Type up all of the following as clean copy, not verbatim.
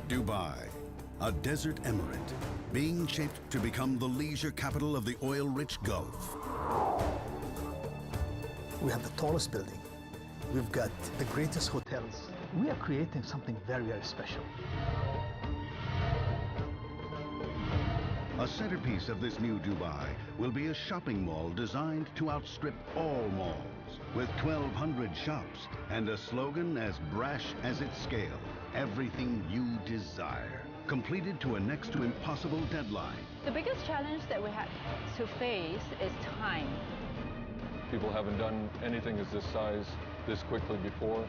Dubai, a desert emirate, being shaped to become the leisure capital of the oil-rich Gulf. We have the tallest building. We've got the greatest hotels. We are creating something very, very special. A centerpiece of this new Dubai will be a shopping mall designed to outstrip all malls, with 1,200 shops and a slogan as brash as its scale: everything you desire. Completed to a next to impossible deadline. The biggest challenge that we had to face is time. People haven't done anything as this size this quickly before.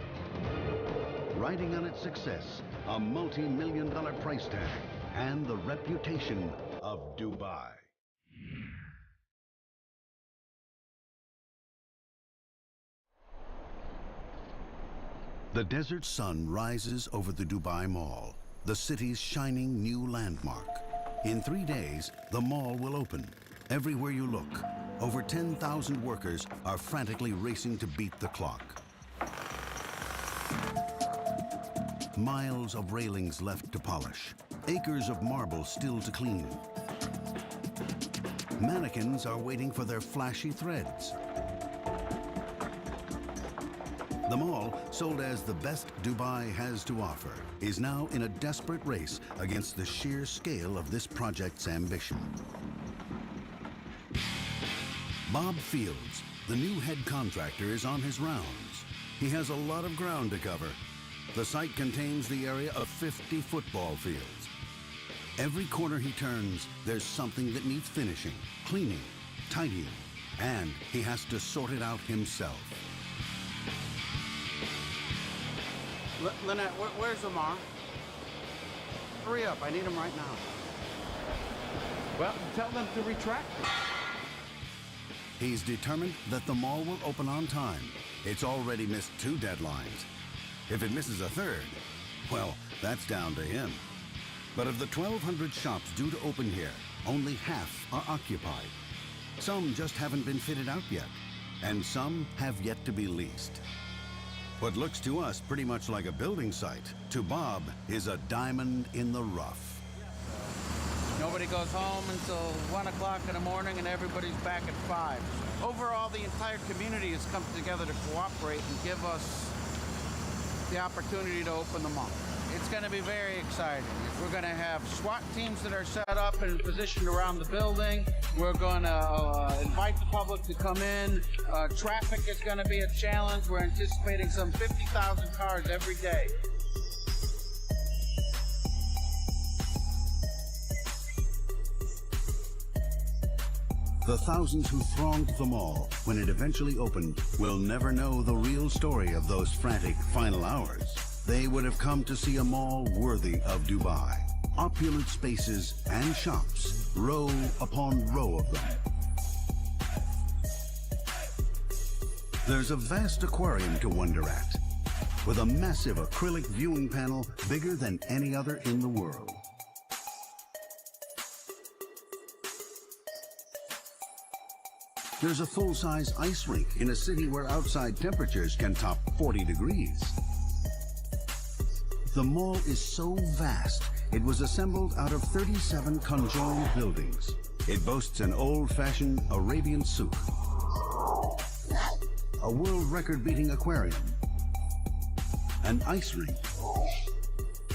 Riding on its success, a multi-million-dollar price tag, and the reputation of Dubai. The desert sun rises over the Dubai Mall, the city's shining new landmark. In 3 days, the mall will open. Everywhere you look, over 10,000 workers are frantically racing to beat the clock. Miles of railings left to polish, acres of marble still to clean. Mannequins are waiting for their flashy threads. The mall, sold as the best Dubai has to offer, is now in a desperate race against the sheer scale of this project's ambition. Bob Fields, the new head contractor, is on his rounds. He has a lot of ground to cover. The site contains the area of 50 football fields. Every corner he turns, there's something that needs finishing, cleaning, tidying, and he has to sort it out himself. Lynette, where's Omar? Hurry up, I need him right now. Well, tell them to retract. He's determined that the mall will open on time. It's already missed 2 deadlines. If it misses a 3rd, well, that's down to him. But of the 1,200 shops due to open here, only half are occupied. Some just haven't been fitted out yet, and some have yet to be leased. What looks to us pretty much like a building site, to Bob, is a diamond in the rough. Nobody goes home until 1 o'clock in the morning and everybody's back at 5. Overall, the entire community has come together to cooperate and give us the opportunity to open the mall. It's going to be very exciting. We're going to have SWAT teams that are set up and positioned around the building. We're going to invite the public to come in. Traffic is going to be a challenge. We're anticipating some 50,000 cars every day. The thousands who thronged the mall when it eventually opened will never know the real story of those frantic final hours. They would have come to see a mall worthy of Dubai. Opulent spaces and shops, row upon row of them. There's a vast aquarium to wonder at, with a massive acrylic viewing panel bigger than any other in the world. There's a full-size ice rink in a city where outside temperatures can top 40 degrees. The mall is so vast, it was assembled out of 37 conjoined buildings. It boasts an old-fashioned Arabian souk, a world record-beating aquarium, an ice rink,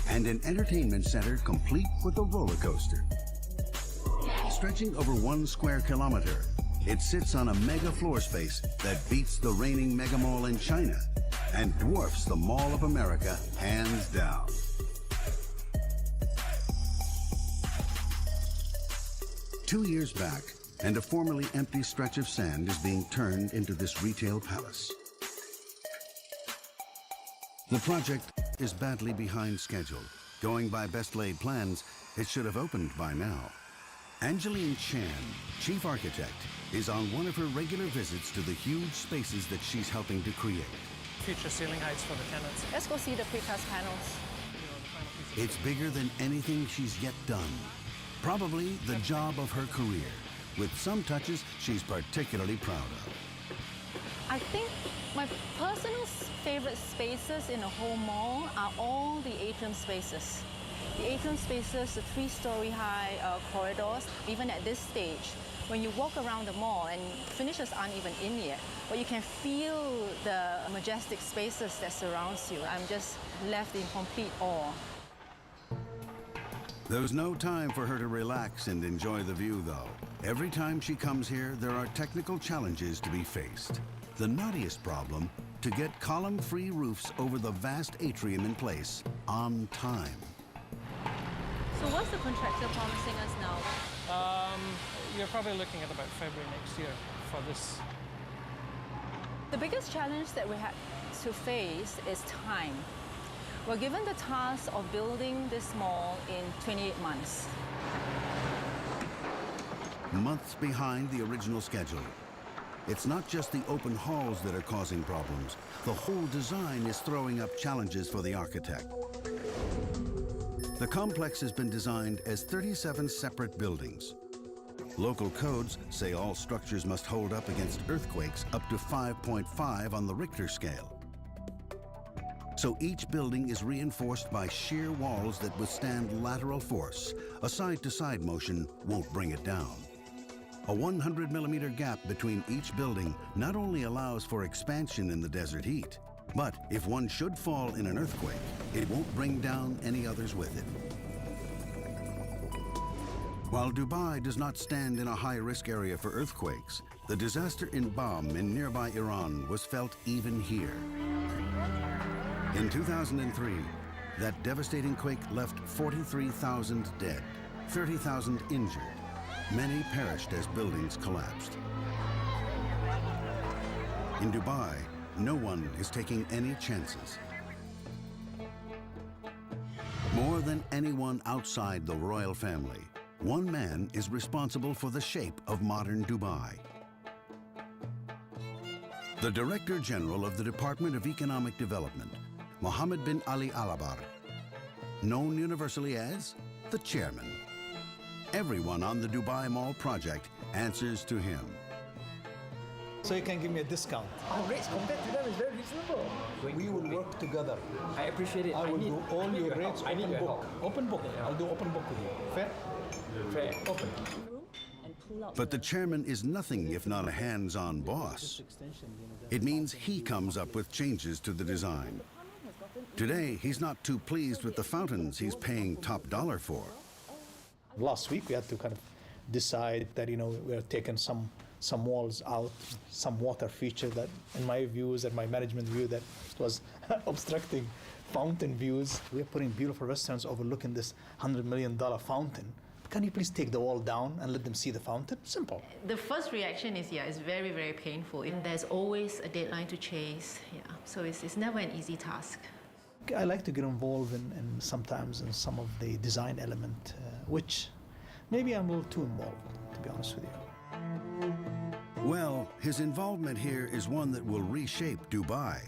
and an entertainment center complete with a roller coaster. Stretching over 1 square kilometer, it sits on a mega floor space that beats the reigning mega mall in China and dwarfs the Mall of America hands down. Two years back, and a formerly empty stretch of sand is being turned into this retail palace. The project is badly behind schedule. Going by best laid plans, it should have opened by now. Angeline Chan, chief architect, is on one of her regular visits to the huge spaces that she's helping to create. Future ceiling heights for the tenants. Let's go see the precast panels. It's bigger than anything she's yet done. Probably the job of her career, with some touches she's particularly proud of. I think my personal favorite spaces in the whole mall are all the atrium spaces. The atrium spaces, the 3-story high corridors, even at this stage, when you walk around the mall, and finishes aren't even in yet, but you can feel the majestic spaces that surrounds you. I'm just left in complete awe. There's no time for her to relax and enjoy the view, though. Every time she comes here, there are technical challenges to be faced. The knottiest problem, to get column-free roofs over the vast atrium in place on time. So what's the contractor promising us now? You're probably looking at about February next year for this. The biggest challenge that we had to face is time. We're given the task of building this mall in 28 months. Months behind the original schedule. It's not just the open halls that are causing problems. The whole design is throwing up challenges for the architect. The complex has been designed as 37 separate buildings. Local codes say all structures must hold up against earthquakes up to 5.5 on the Richter scale. So each building is reinforced by sheer walls that withstand lateral force. A side-to-side motion won't bring it down. A 100-millimeter gap between each building not only allows for expansion in the desert heat, but if one should fall in an earthquake, it won't bring down any others with it. While Dubai does not stand in a high-risk area for earthquakes, the disaster in Bam in nearby Iran was felt even here. In 2003, that devastating quake left 43,000 dead, 30,000 injured. Many perished as buildings collapsed. In Dubai, no one is taking any chances. More than anyone outside the royal family, one man is responsible for the shape of modern Dubai. The Director General of the Department of Economic Development, Mohammed bin Ali Alabar, known universally as the Chairman. Everyone on the Dubai Mall project answers to him. So you can give me a discount. Our rates compared to them is very reasonable. We will work together. I appreciate it. I will do all your rates I need open your book. help. Open book. I'll do open book with you. Fair? Fair. Open. But the chairman is nothing if not a hands-on boss. It means he comes up with changes to the design. Today, he's not too pleased with the fountains he's paying top dollar for. Last week we had to kind of decide that, you know, we are taking some walls out, some water feature that, in my views and my management view, that was obstructing fountain views. We are putting beautiful restaurants overlooking this $100 million fountain. Can you please take the wall down and let them see the fountain? Simple. The first reaction is, it's very, very painful. And there's always a deadline to chase. So it's never an easy task. I like to get involved in sometimes in some of the design element, which maybe I'm a little too involved, to be honest with you. Well, his involvement here is one that will reshape Dubai.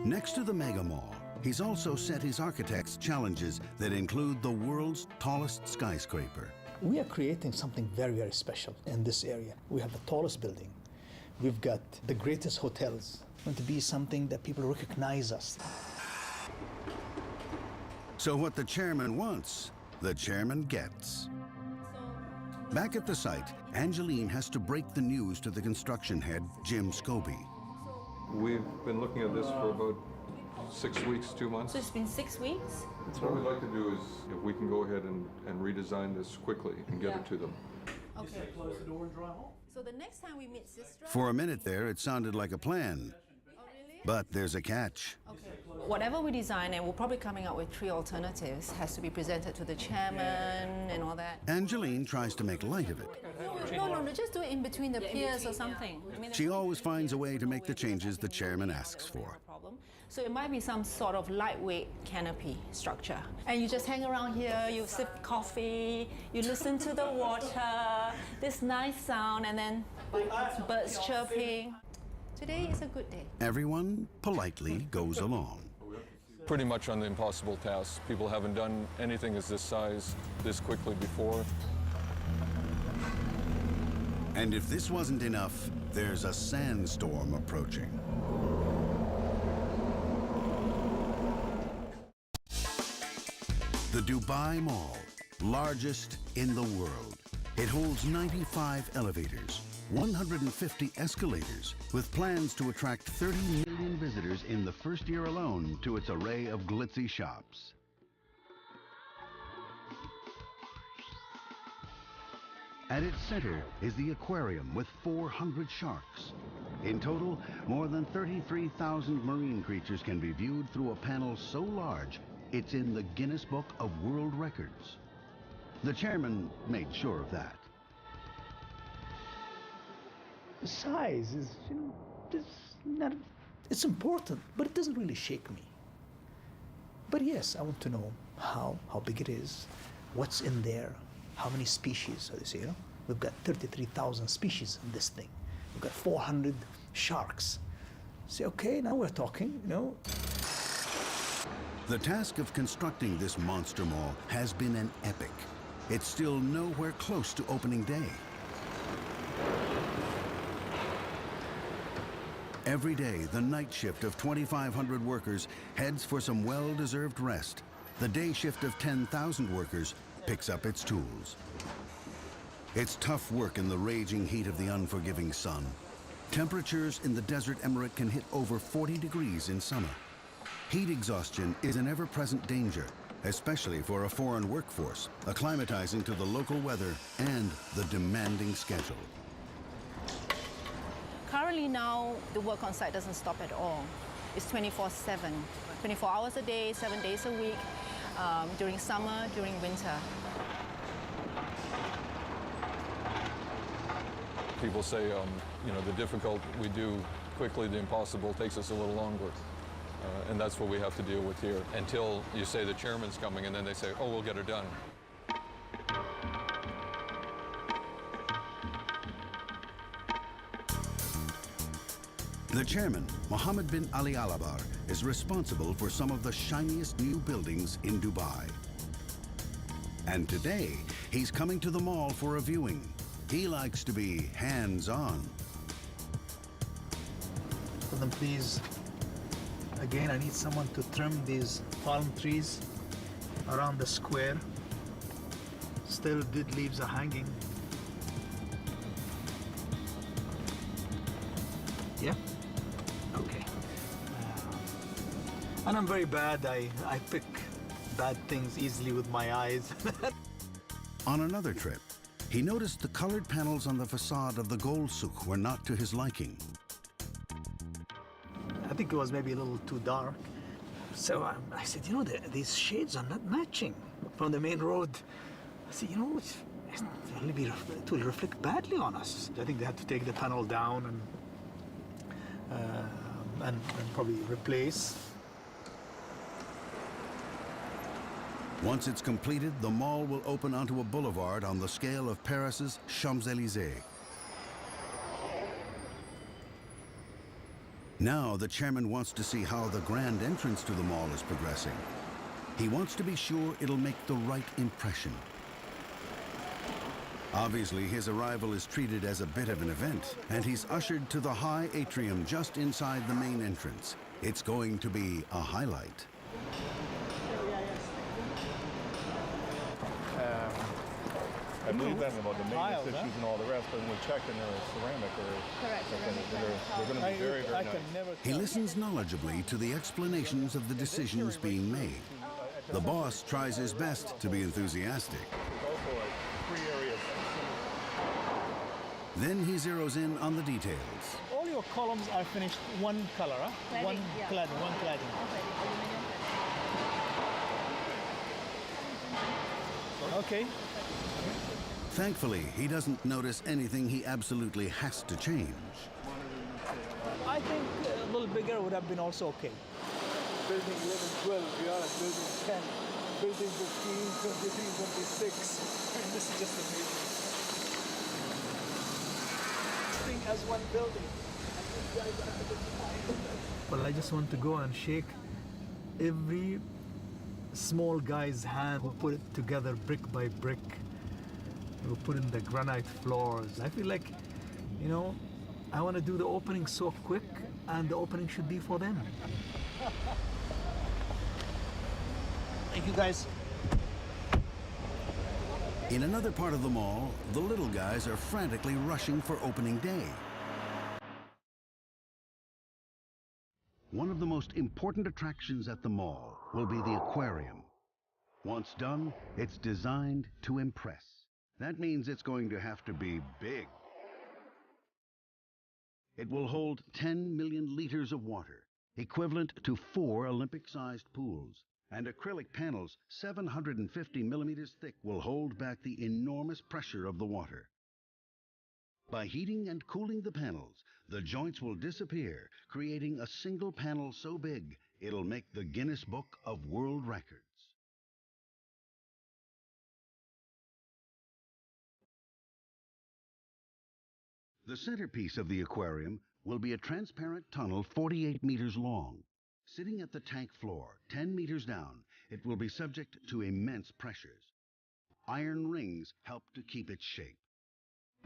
Next to the mega mall, he's also set his architects challenges that include the world's tallest skyscraper. We are creating something very, very special in this area. We have the tallest building. We've got the greatest hotels. It's going to be something that people recognize us. So what the chairman wants, the chairman gets. Back at the site, Angeline has to break the news to the construction head, Jim Scobie. We've been looking at this for about 6 weeks, 2 months. So it's been 6 weeks? What we'd like to do is, if we can go ahead and redesign this quickly and get it to them. Okay. So the next time we meet Sistra... For a minute there, it sounded like a plan. Oh, really? But there's a catch. Okay. Whatever we design, and we're probably coming up with 3 alternatives, has to be presented to the chairman and all that. Angeline tries to make light of it. No, just do it in between the piers or something. I mean, She always finds a way to make the changes the chairman asks for. So it might be some sort of lightweight canopy structure. And you just hang around here, you sip coffee, you listen to the water, this nice sound, and then birds chirping. Today is a good day. Everyone politely goes along. Pretty much on the impossible task. People haven't done anything as this size this quickly before. And if this wasn't enough, there's a sandstorm approaching. The Dubai Mall, largest in the world. It holds 95 elevators, 150 escalators, with plans to attract 30 million visitors in the first year alone to its array of glitzy shops. At its center is the aquarium with 400 sharks. In total, more than 33,000 marine creatures can be viewed through a panel so large, it's in the Guinness Book of World Records. The chairman made sure of that. The size is, it's important, but it doesn't really shake me. But yes, I want to know how big it is, what's in there, how many species. So you see, we've got 33,000 species in this thing. We've got 400 sharks. Say, okay, now we're talking, The task of constructing this monster mall has been an epic. It's still nowhere close to opening day. Every day, the night shift of 2,500 workers heads for some well-deserved rest. The day shift of 10,000 workers picks up its tools. It's tough work in the raging heat of the unforgiving sun. Temperatures in the desert emirate can hit over 40 degrees in summer. Heat exhaustion is an ever-present danger, especially for a foreign workforce, acclimatizing to the local weather and the demanding schedule. Currently now, the work on site doesn't stop at all. It's 24/7, 24 hours a day, 7 days a week, during summer, during winter. People say, the difficult we do quickly, the impossible takes us a little longer. And that's what we have to deal with here until you say the chairman's coming and then they say, oh, we'll get it done. The chairman, Mohammed bin Ali Alabar, is responsible for some of the shiniest new buildings in Dubai. And today, he's coming to the mall for a viewing. He likes to be hands-on. For them, please. Again, I need someone to trim these palm trees around the square. Still, dead leaves are hanging. Yeah? Okay. And I'm very bad. I pick bad things easily with my eyes. On another trip, he noticed the colored panels on the facade of the Gold Souk were not to his liking. I think it was maybe a little too dark. So I said, these shades are not matching from the main road. I said, it will reflect badly on us. I think they had to take the panel down and probably replace. Once it's completed, the mall will open onto a boulevard on the scale of Paris's Champs-Élysées. Now the chairman wants to see how the grand entrance to the mall is progressing. He wants to be sure it'll make the right impression. Obviously, his arrival is treated as a bit of an event, and he's ushered to the high atrium just inside the main entrance. It's going to be a highlight. I believe that about the maintenance issues and all the rest, but when we checked and they're ceramic they're going to be very, very nice. He listens knowledgeably to the explanations of the decisions being made. The boss tries his best to be enthusiastic. There's also like 3 areas. Then he zeroes in on the details. All your columns are finished one color, huh? Cladding, One yeah. cladding. Okay. Thankfully, he doesn't notice anything he absolutely has to change. I think a little bigger would have been also okay. Building 11, 12, we are at building 10, building 15, 23, 26. And this is just amazing. Thing as one building. Well, I just want to go and shake every small guy's hand who put it together brick by brick. Who put in the granite floors. I feel like, I want to do the opening so quick, and the opening should be for them. Thank you, guys. In another part of the mall, the little guys are frantically rushing for opening day. One of the most important attractions at the mall will be the aquarium. Once done, it's designed to impress. That means it's going to have to be big. It will hold 10 million liters of water, equivalent to 4 Olympic-sized pools. And acrylic panels 750 millimeters thick will hold back the enormous pressure of the water. By heating and cooling the panels, the joints will disappear, creating a single panel so big it'll make the Guinness Book of World Records. The centerpiece of the aquarium will be a transparent tunnel 48 meters long. Sitting at the tank floor, 10 meters down, it will be subject to immense pressures. Iron rings help to keep its shape.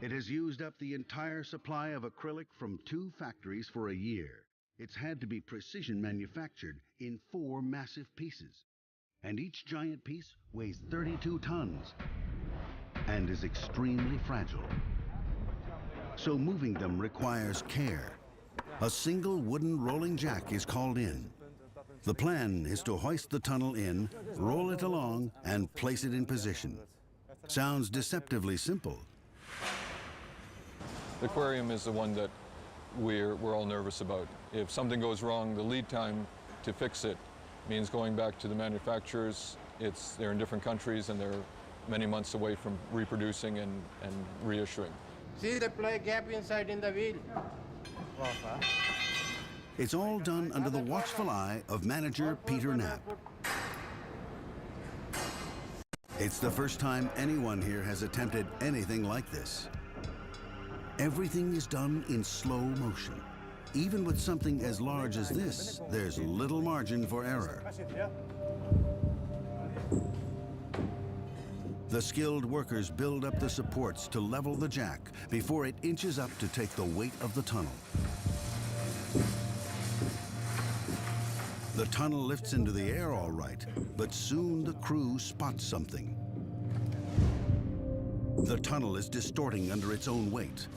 It has used up the entire supply of acrylic from 2 factories for a year. It's had to be precision manufactured in 4 massive pieces. And each giant piece weighs 32 tons and is extremely fragile. So moving them requires care. A single wooden rolling jack is called in. The plan is to hoist the tunnel in, roll it along, and place it in position. Sounds deceptively simple. The aquarium is the one that we're all nervous about. If something goes wrong, the lead time to fix it means going back to the manufacturers. They're in different countries and they're many months away from reproducing and reissuing. See the play gap inside in the wheel? It's all done under the watchful eye of manager Peter Knapp. It's the first time anyone here has attempted anything like this. Everything is done in slow motion. Even with something as large as this, there's little margin for error. The skilled workers build up the supports to level the jack before it inches up to take the weight of the tunnel. The tunnel lifts into the air all right, but soon the crew spots something. The tunnel is distorting under its own weight.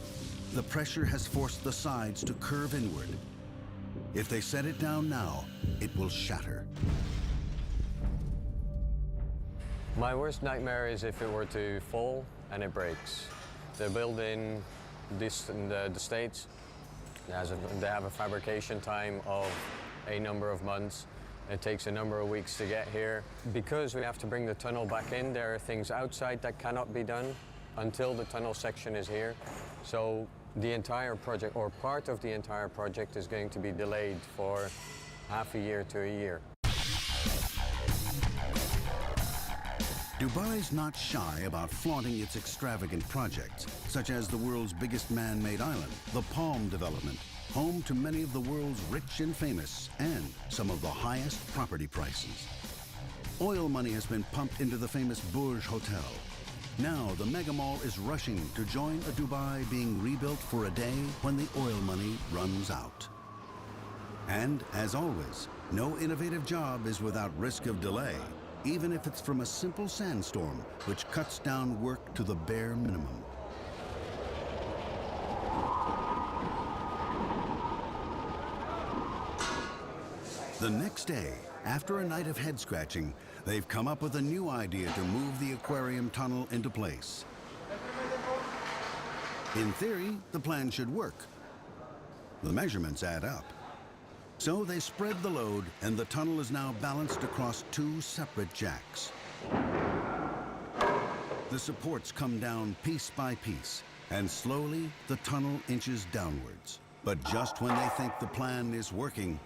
The pressure has forced the sides to curve inward. If they set it down now, it will shatter. My worst nightmare is if it were to fall and it breaks. They're building this in the States. They have a fabrication time of a number of months. It takes a number of weeks to get here. Because we have to bring the tunnel back in, there are things outside that cannot be done until the tunnel section is here. So the entire project, or part of the entire project, is going to be delayed for half a year to a year. Dubai's not shy about flaunting its extravagant projects, such as the world's biggest man-made island, the Palm Development, home to many of the world's rich and famous, and some of the highest property prices. Oil money has been pumped into the famous Burj Hotel. Now the mega mall is rushing to join a Dubai being rebuilt for a day when the oil money runs out. And as always, no innovative job is without risk of delay, even if it's from a simple sandstorm, which cuts down work to the bare minimum. The next day, after a night of head-scratching, they've come up with a new idea to move the aquarium tunnel into place. In theory, the plan should work. The measurements add up. So they spread the load, and the tunnel is now balanced across 2 separate jacks. The supports come down piece by piece, and slowly the tunnel inches downwards. But just when they think the plan is working,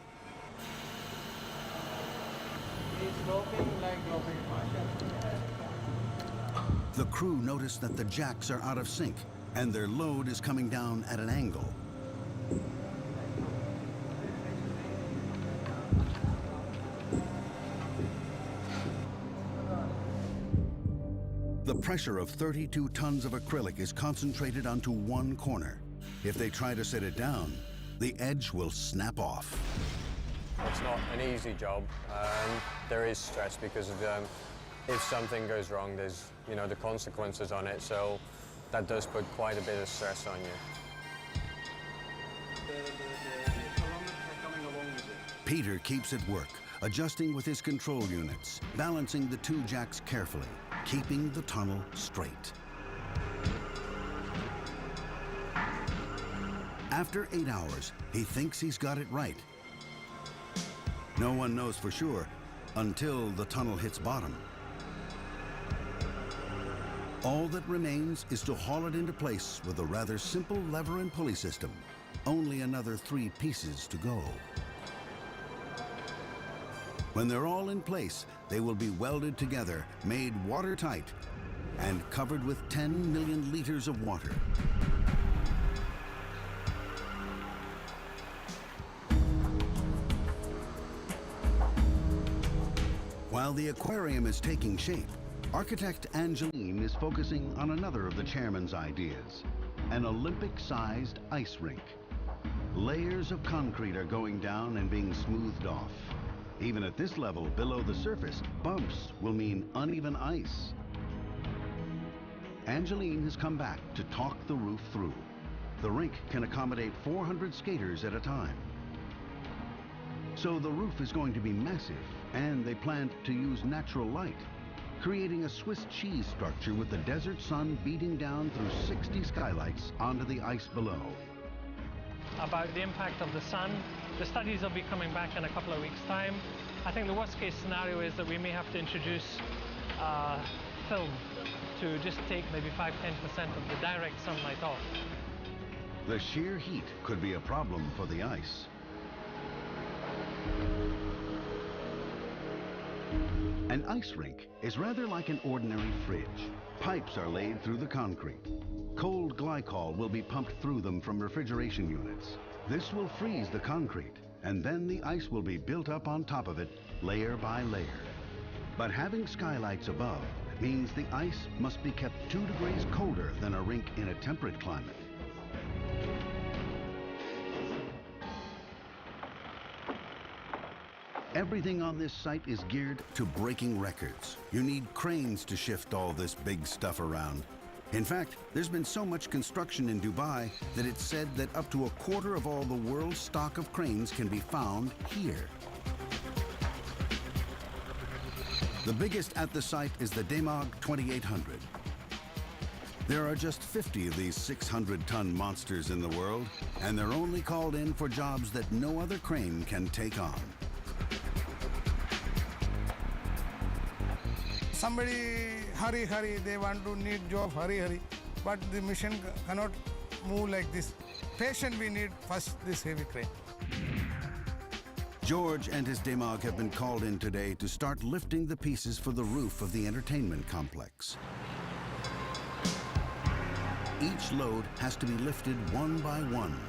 the crew notice that the jacks are out of sync, and their load is coming down at an angle. The pressure of 32 tons of acrylic is concentrated onto one corner. If they try to set it down, the edge will snap off. It's not an easy job. There is stress because of If something goes wrong, there's, you know, the consequences on it, so that does put quite a bit of stress on you. Peter keeps at work, adjusting with his control units, balancing the two jacks carefully, keeping the tunnel straight. After 8 hours, he thinks he's got it right. No one knows for sure until the tunnel hits bottom. All that remains is to haul it into place with a rather simple lever and pulley system. Only another 3 pieces to go. When they're all in place, they will be welded together, made watertight, and covered with 10 million liters of water. While the aquarium is taking shape, architect Angeline is focusing on another of the chairman's ideas, an Olympic-sized ice rink. Layers of concrete are going down and being smoothed off. Even at this level, below the surface, bumps will mean uneven ice. Angeline has come back to talk the roof through. The rink can accommodate 400 skaters at a time. So the roof is going to be massive, and they plan to use natural light, creating a Swiss cheese structure with the desert sun beating down through 60 skylights onto the ice below. About the impact of the sun, the studies will be coming back in a couple of weeks' time. I think the worst case scenario is that we may have to introduce film to just take maybe 5–10% of the direct sunlight off. The sheer heat could be a problem for the ice. An ice rink is rather like an ordinary fridge. Pipes are laid through the concrete. Cold glycol will be pumped through them from refrigeration units. This will freeze the concrete, and then the ice will be built up on top of it, layer by layer. But having skylights above means the ice must be kept 2 degrees colder than a rink in a temperate climate. Everything on this site is geared to breaking records. You need cranes to shift all this big stuff around. In fact, there's been so much construction in Dubai that it's said that up to 1/4 of all the world's stock of cranes can be found here. The biggest at the site is the Demag 2800. There are just 50 of these 600-ton monsters in the world, and they're only called in for jobs that no other crane can take on. Somebody hurry, they want to need job hurry, but the machine cannot move like this. Patient we need first this heavy crane. George and his Demag have been called in today to start lifting the pieces for the roof of the entertainment complex. Each load has to be lifted one by one.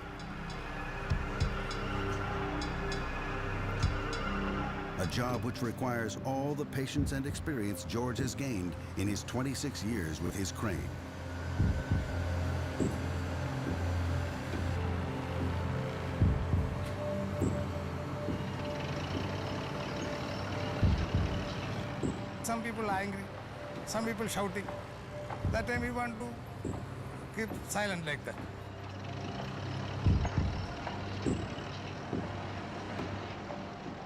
A job which requires all the patience and experience George has gained in his 26 years with his crane. Some people are angry, some people shouting. That time we want to keep silent like that.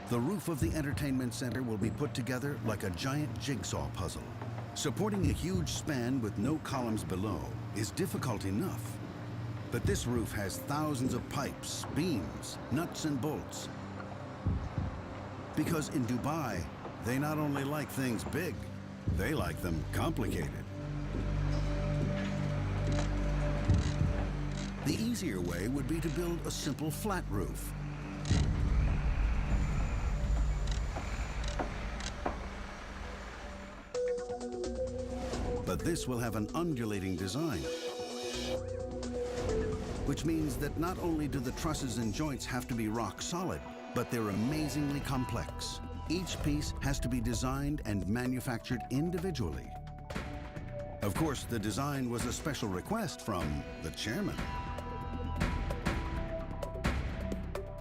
The roof of the entertainment center will be put together like a giant jigsaw puzzle. Supporting a huge span with no columns below is difficult enough. But this roof has thousands of pipes, beams, nuts and bolts. Because in Dubai, they not only like things big, they like them complicated. The easier way would be to build a simple flat roof. But this will have an undulating design, which means that not only do the trusses and joints have to be rock solid, but they're amazingly complex. Each piece has to be designed and manufactured individually. Of course, the design was a special request from the chairman.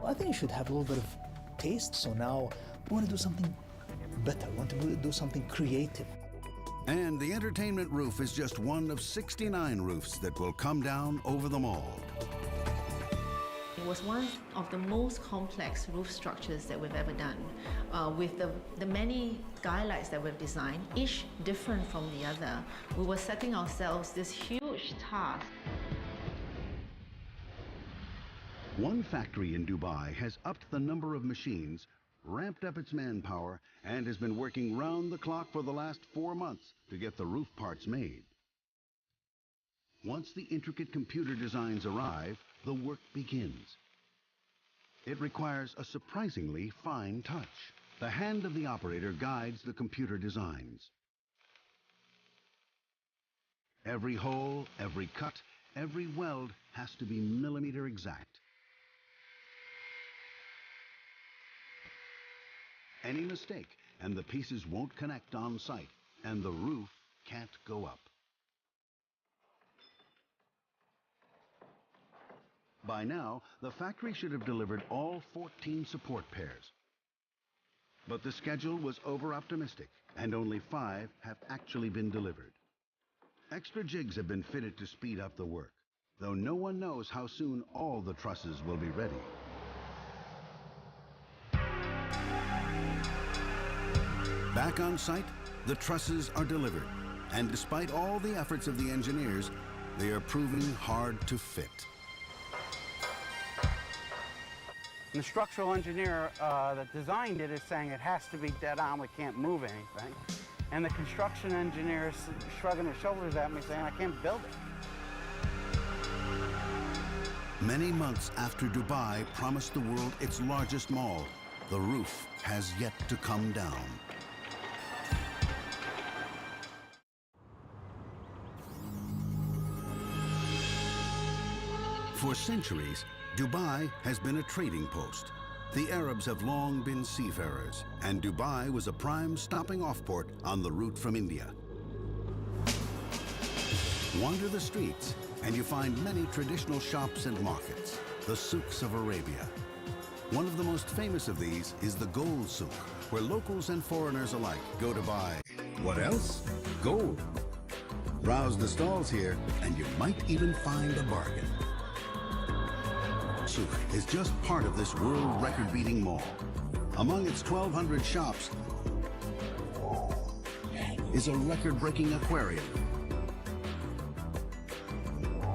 I think you should have a little bit of taste, so now we want to do something better, want to do something creative. And the entertainment roof is just one of 69 roofs that will come down over the mall. It was one of the most complex roof structures that we've ever done, with the many skylights that we've designed, each different from the other. We were setting ourselves this huge task. One factory in Dubai has upped the number of machines, ramped up its manpower, and has been working round the clock for the last 4 months to get the roof parts made. Once the intricate computer designs arrive, the work begins. It requires a surprisingly fine touch. The hand of the operator guides the computer designs. Every hole, every cut, every weld has to be millimeter exact. Any mistake, and the pieces won't connect on site, and the roof can't go up. By now, the factory should have delivered all 14 support pairs. But the schedule was over-optimistic, and only 5 have actually been delivered. Extra jigs have been fitted to speed up the work, though no one knows how soon all the trusses will be ready. Back on site, the trusses are delivered, and despite all the efforts of the engineers, they are proving hard to fit. And the structural engineer that designed it is saying it has to be dead on, we can't move anything. And the construction engineer is shrugging his shoulders at me saying, I can't build it. Many months after Dubai promised the world its largest mall, the roof has yet to come down. For centuries, Dubai has been a trading post. The Arabs have long been seafarers, and Dubai was a prime stopping-off port on the route from India. Wander the streets, and you find many traditional shops and markets, the souks of Arabia. One of the most famous of these is the gold souk, where locals and foreigners alike go to buy, what else? Gold. Browse the stalls here, and you might even find a bargain. Souk is just part of this world record-beating mall. Among its 1,200 shops is a record-breaking aquarium,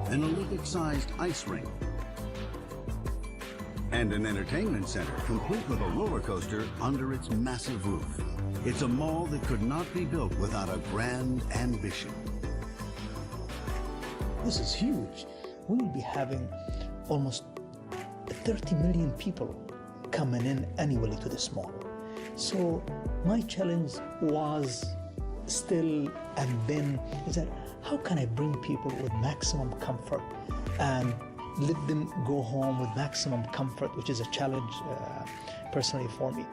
an Olympic-sized ice rink, and an entertainment center complete with a roller coaster under its massive roof. It's a mall that could not be built without a grand ambition. This is huge. We will be having almost 30 million people coming in annually to this mall. So my challenge was still and then is that how can I bring people with maximum comfort and let them go home with maximum comfort, which is a challenge personally for me.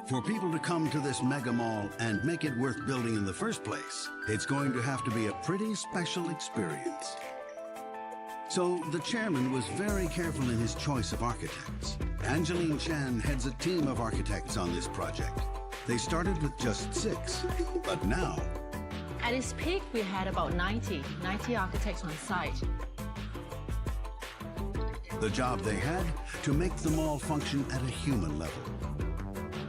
For people to come to this mega mall and make it worth building in the first place, it's going to have to be a pretty special experience. So the chairman was very careful in his choice of architects. Angeline Chan heads a team of architects on this project. They started with just 6, but now... At its peak, we had about 90 architects on site. The job they had, to make the mall function at a human level.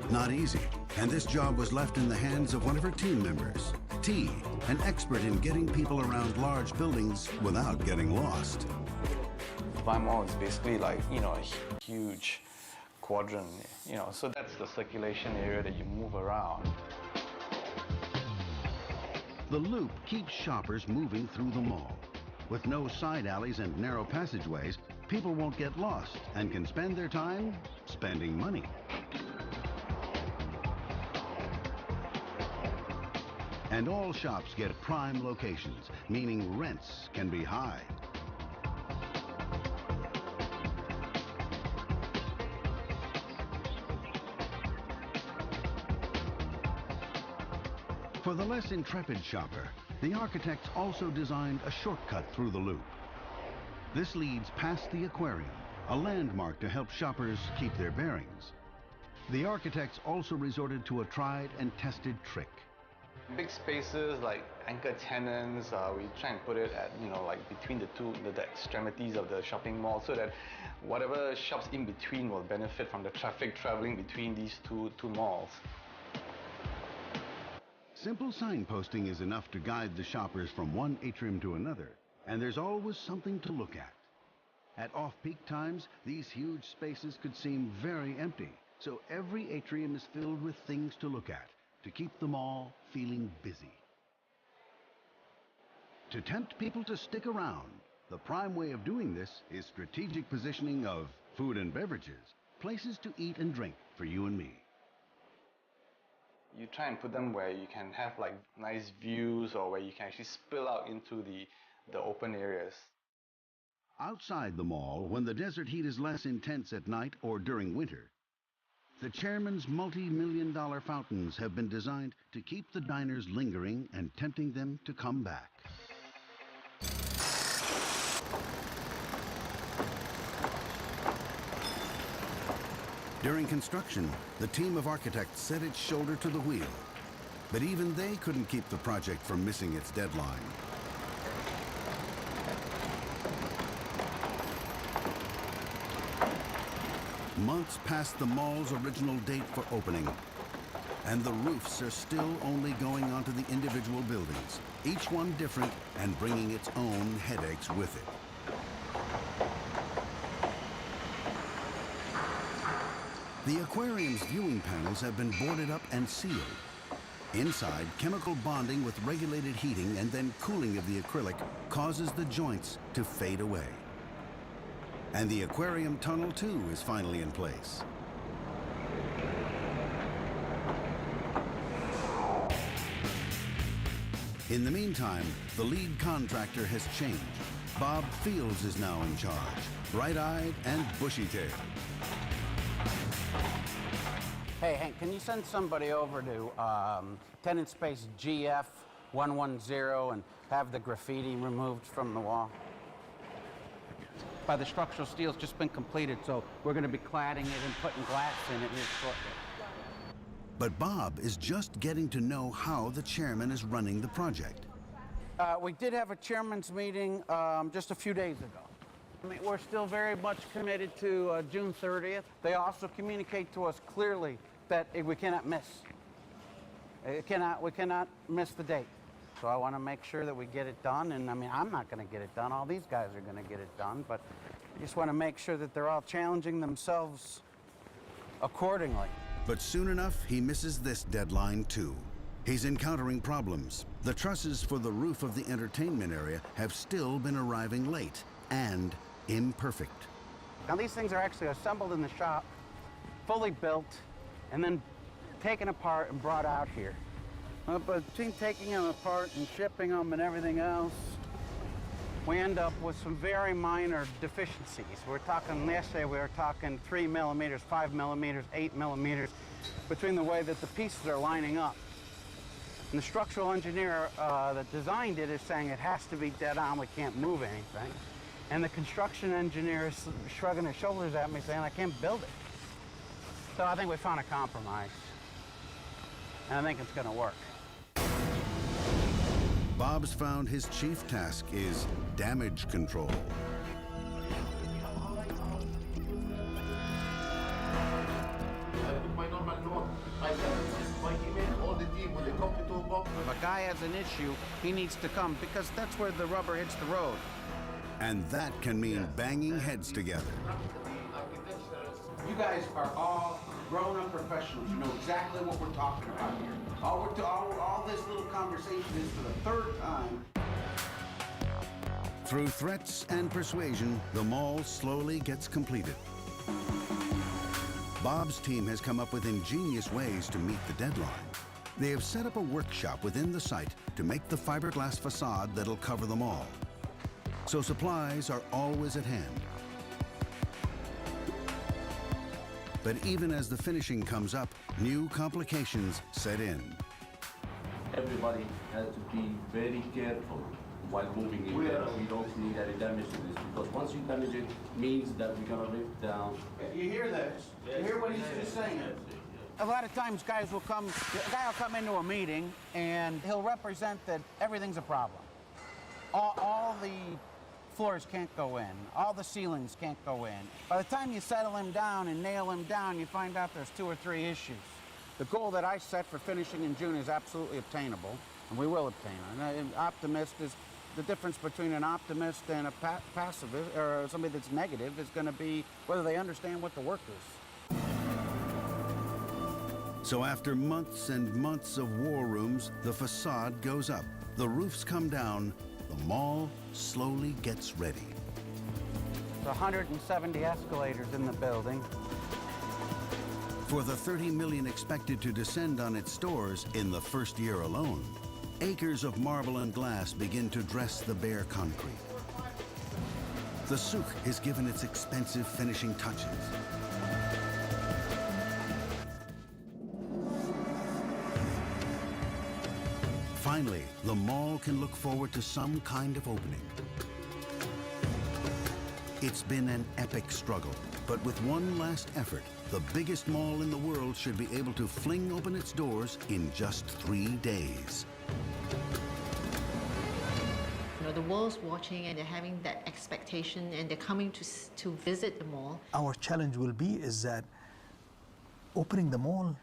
Not easy, and this job was left in the hands of one of her team members, T, an expert in getting people around large buildings without getting lost. Dubai Mall is basically like, a huge quadrant, so that's the circulation area that you move around. The loop keeps shoppers moving through the mall. With no side alleys and narrow passageways, people won't get lost and can spend their time spending money. And all shops get prime locations, meaning rents can be high. For the less intrepid shopper, the architects also designed a shortcut through the loop. This leads past the aquarium, a landmark to help shoppers keep their bearings. The architects also resorted to a tried and tested trick. Big spaces like anchor tenants, we try and put it at, like between the extremities of the shopping mall so that whatever shops in between will benefit from the traffic traveling between these two malls. Simple signposting is enough to guide the shoppers from one atrium to another, and there's always something to look at. At off-peak times, these huge spaces could seem very empty, so every atrium is filled with things to look at, to keep them all feeling busy. To tempt people to stick around, the prime way of doing this is strategic positioning of food and beverages, places to eat and drink for you and me. You try and put them where you can have like nice views or where you can actually spill out into the open areas. Outside the mall, when the desert heat is less intense at night or during winter, the chairman's multi-million-dollar fountains have been designed to keep the diners lingering and tempting them to come back. During construction, the team of architects set its shoulder to the wheel, but even they couldn't keep the project from missing its deadline. Months past the mall's original date for opening, and the roofs are still only going onto the individual buildings, each one different and bringing its own headaches with it. The aquarium's viewing panels have been boarded up and sealed. Inside, chemical bonding with regulated heating and then cooling of the acrylic causes the joints to fade away. And the aquarium tunnel, too, is finally in place. In the meantime, the lead contractor has changed. Bob Fields is now in charge, bright-eyed and bushy-tailed. Hey, Hank, can you send somebody over to tenant space GF110 and have the graffiti removed from the wall? By the structural steel's just been completed, so we're going to be cladding it and putting glass in it shortly. But Bob is just getting to know how the chairman is running the project. We did have a chairman's meeting just a few days ago. I mean, we're still very much committed to June 30th. They also communicate to us clearly that we cannot miss. We cannot miss the date. So I want to make sure that we get it done. And I mean, I'm not going to get it done. All these guys are going to get it done. But I just want to make sure that they're all challenging themselves accordingly. But soon enough, he misses this deadline too. He's encountering problems. The trusses for the roof of the entertainment area have still been arriving late and imperfect. Now these things are actually assembled in the shop, fully built, and then taken apart and brought out here. But between taking them apart and shipping them and everything else, we end up with some very minor deficiencies. Yesterday we were talking 3 millimeters, 5 millimeters, 8 millimeters, between the way that the pieces are lining up. And the structural engineer that designed it is saying it has to be dead on, we can't move anything. And the construction engineer is shrugging his shoulders at me saying, I can't build it. So I think we found a compromise. And I think it's going to work. Bob's found his chief task is damage control. If a guy has an issue, he needs to come because that's where the rubber hits the road. And that can mean banging heads together. You guys are all grown-up professionals. You know exactly what we're talking about here. All this little conversation is for the third time. Through threats and persuasion, the mall slowly gets completed. Bob's team has come up with ingenious ways to meet the deadline. They have set up a workshop within the site to make the fiberglass facade that'll cover them all. So supplies are always at hand. But even as the finishing comes up, new complications set in. Everybody has to be very careful while moving in there. We don't need any damage to this because once you damage it, means that we're gonna rip down. You hear this? You hear what he's just saying? A lot of times guys will come, a guy will come into a meeting and he'll represent that everything's a problem. All the floors can't go in, all the ceilings can't go in. By the time you settle him down and nail him down, you find out there's 2 or 3 issues. The goal that I set for finishing in June is absolutely obtainable, and we will obtain it. An optimist is the difference between an optimist and a pacifist, or somebody that's negative, is going to be whether they understand what the work is. So after months and months of war rooms, the facade goes up, the roofs come down, the mall slowly gets ready. There's 170 escalators in the building. For the 30 million expected to descend on its stores in the first year alone, acres of marble and glass begin to dress the bare concrete. The souk is given its expensive finishing touches. Finally, the mall can look forward to some kind of opening. It's been an epic struggle, but with one last effort, the biggest mall in the world should be able to fling open its doors in just 3 days. You know, the world's watching and they're having that expectation and they're coming to visit the mall. Our challenge will be is that opening the mall,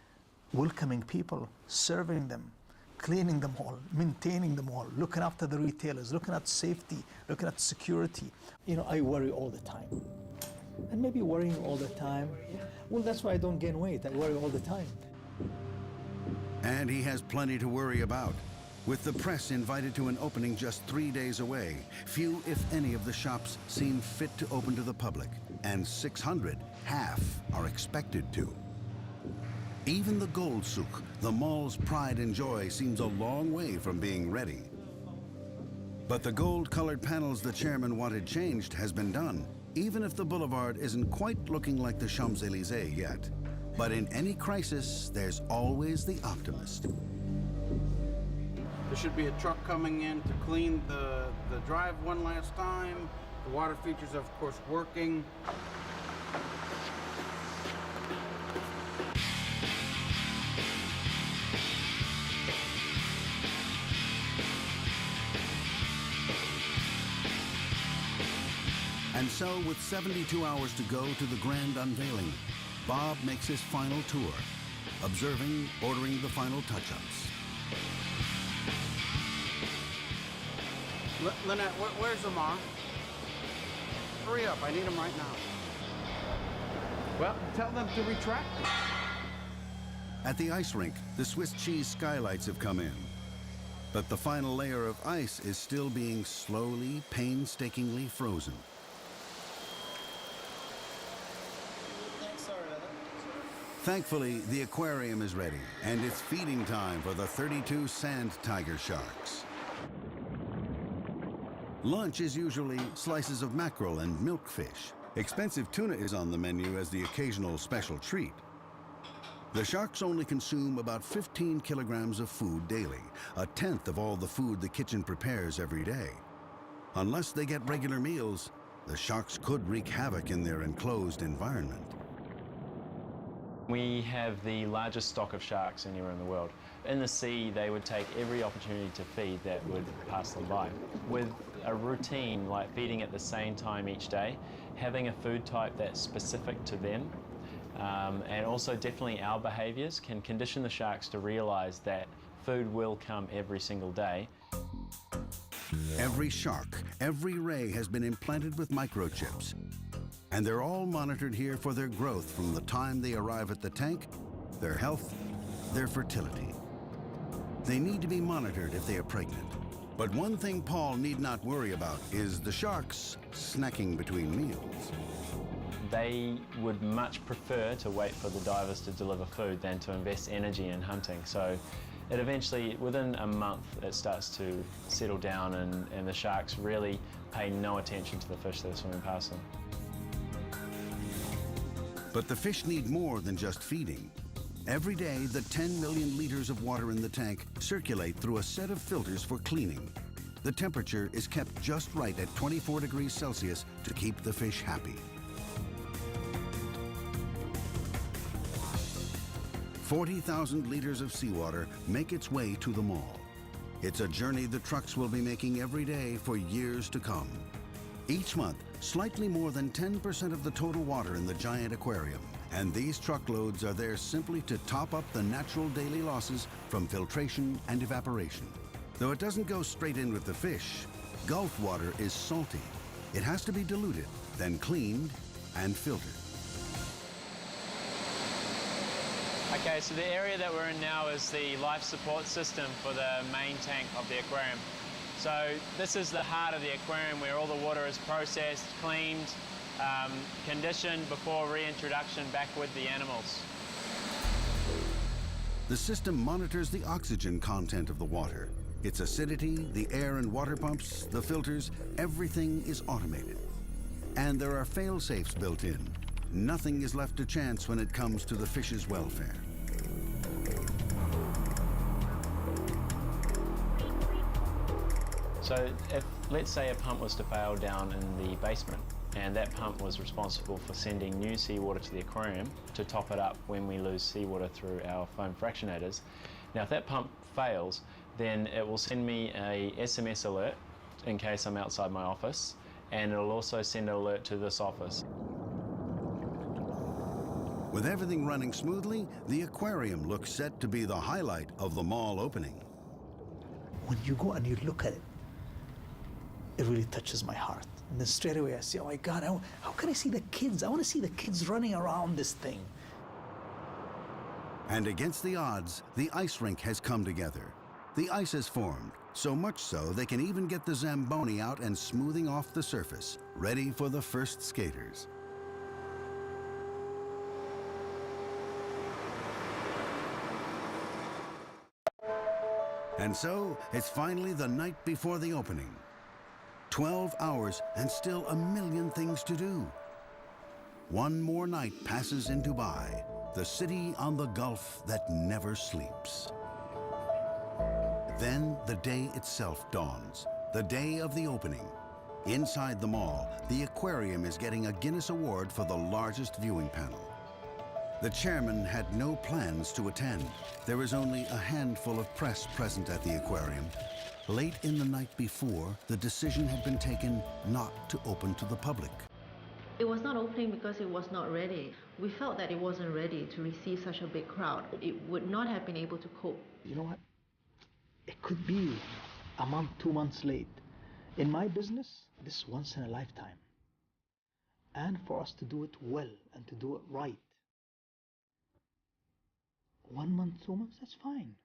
welcoming people, serving them, cleaning the mall, maintaining the mall, looking after the retailers, looking at safety, looking at security. You know, I worry all the time. And maybe worrying all the time, well, that's why I don't gain weight. I worry all the time. And he has plenty to worry about. With the press invited to an opening just 3 days away, few, if any, of the shops seem fit to open to the public, and 600, half, are expected to. Even the Gold Souk, the mall's pride and joy, seems a long way from being ready. But the gold-colored panels the chairman wanted changed has been done, even if the boulevard isn't quite looking like the Champs-Élysées yet. But in any crisis, there's always the optimist. There should be a truck coming in to clean the drive one last time. The water features, of course, working. And so, with 72 hours to go to the grand unveiling, Bob makes his final tour, observing, ordering the final touch-ups. Lynette, where's Amar? Hurry up, I need him right now. Well, tell them to retract it. At the ice rink, the Swiss cheese skylights have come in. But the final layer of ice is still being slowly, painstakingly frozen. Thankfully, the aquarium is ready, and it's feeding time for the 32 sand tiger sharks. Lunch is usually slices of mackerel and milkfish. Expensive tuna is on the menu as the occasional special treat. The sharks only consume about 15 kilograms of food daily, a tenth of all the food the kitchen prepares every day. Unless they get regular meals, the sharks could wreak havoc in their enclosed environment. We have the largest stock of sharks anywhere in the world. In the sea, they would take every opportunity to feed that would pass them by. With a routine like feeding at the same time each day, having a food type that's specific to them, and also definitely our behaviors can condition the sharks to realize that food will come every single day. Every shark, every ray has been implanted with microchips. And they're all monitored here for their growth from the time they arrive at the tank, their health, their fertility. They need to be monitored if they are pregnant. But one thing Paul need not worry about is the sharks snacking between meals. They would much prefer to wait for the divers to deliver food than to invest energy in hunting. So it eventually, within a month, it starts to settle down and the sharks really pay no attention to the fish that are swimming past them. But the fish need more than just feeding. Every day, the 10 million liters of water in the tank circulate through a set of filters for cleaning. The temperature is kept just right at 24 degrees Celsius to keep the fish happy. 40,000 liters of seawater make its way to the mall. It's a journey the trucks will be making every day for years to come. Each month, slightly more than 10% of the total water in the giant aquarium. And these truckloads are there simply to top up the natural daily losses from filtration and evaporation. Though it doesn't go straight in with the fish, Gulf water is salty. It has to be diluted, then cleaned and filtered. Okay, so the area that we're in now is the life support system for the main tank of the aquarium. So this is the heart of the aquarium where all the water is processed, cleaned, conditioned before reintroduction back with the animals. The system monitors the oxygen content of the water. Its acidity, the air and water pumps, the filters, everything is automated. And there are fail-safes built in. Nothing is left to chance when it comes to the fish's welfare. So if, let's say, a pump was to fail down in the basement, and that pump was responsible for sending new seawater to the aquarium to top it up when we lose seawater through our foam fractionators. Now, if that pump fails, then it will send me a SMS alert in case I'm outside my office, and it'll also send an alert to this office. With everything running smoothly, the aquarium looks set to be the highlight of the mall opening. When you go and you look at it, it really touches my heart. And then straight away I say, oh my God, how can I see the kids? I want to see the kids running around this thing. And against the odds, the ice rink has come together. The ice has formed, so much so they can even get the Zamboni out and smoothing off the surface, ready for the first skaters. And so, it's finally the night before the opening. 12 hours and still a million things to do. One more night passes in Dubai, the city on the Gulf that never sleeps. Then the day itself dawns, the day of the opening. Inside the mall, the aquarium is getting a Guinness Award for the largest viewing panel. The chairman had no plans to attend. There was only a handful of press present at the aquarium. Late in the night before, the decision had been taken not to open to the public. It was not opening because it was not ready. We felt that it wasn't ready to receive such a big crowd. It would not have been able to cope. You know what? It could be a month, 2 months late. In my business, this is once in a lifetime. And for us to do it well and to do it right. 1 month, 2 months, that's fine.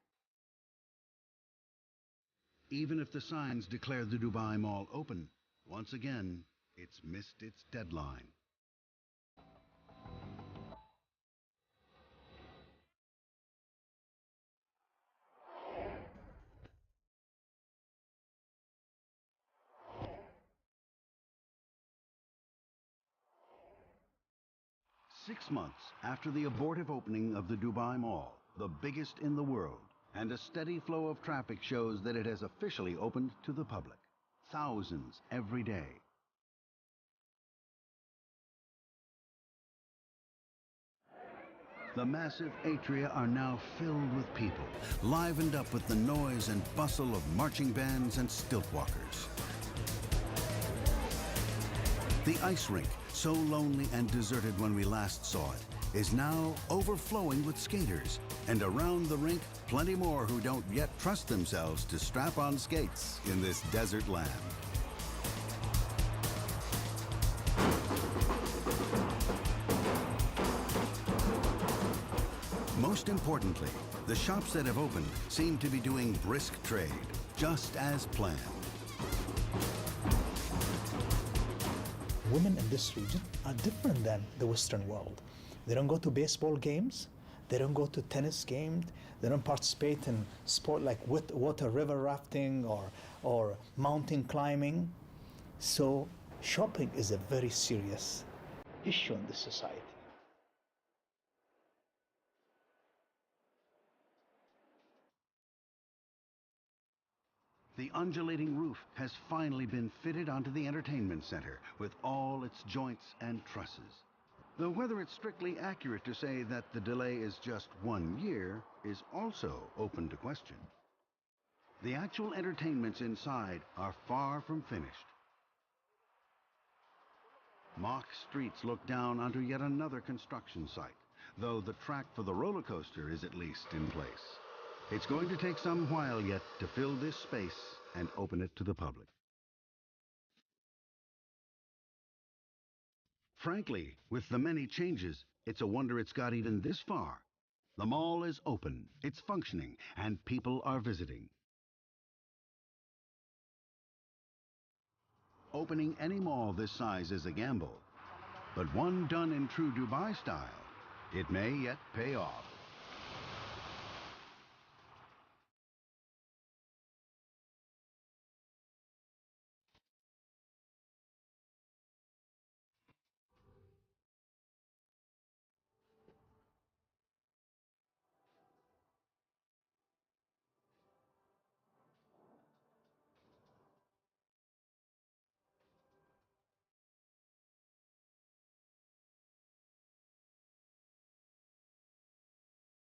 Even if the signs declare the Dubai Mall open, once again, it's missed its deadline. Six months after the abortive opening of the Dubai Mall, the biggest in the world, and a steady flow of traffic shows that it has officially opened to the public. Thousands every day. The massive atria are now filled with people, livened up with the noise and bustle of marching bands and stilt walkers. The ice rink, so lonely and deserted when we last saw it, is now overflowing with skaters. And around the rink, plenty more who don't yet trust themselves to strap on skates in this desert land. Most importantly, the shops that have opened seem to be doing brisk trade, just as planned. Women in this region are different than the Western world. They don't go to baseball games, they don't go to tennis games, they don't participate in sport like water river rafting or mountain climbing. So shopping is a very serious issue in this society. The undulating roof has finally been fitted onto the entertainment center with all its joints and trusses. Though whether it's strictly accurate to say that the delay is just 1 year is also open to question. The actual entertainments inside are far from finished. Mock streets look down onto yet another construction site, though the track for the roller coaster is at least in place. It's going to take some while yet to fill this space and open it to the public. Frankly, with the many changes, it's a wonder it's got even this far. The mall is open, it's functioning, and people are visiting. Opening any mall this size is a gamble, but one done in true Dubai style, it may yet pay off.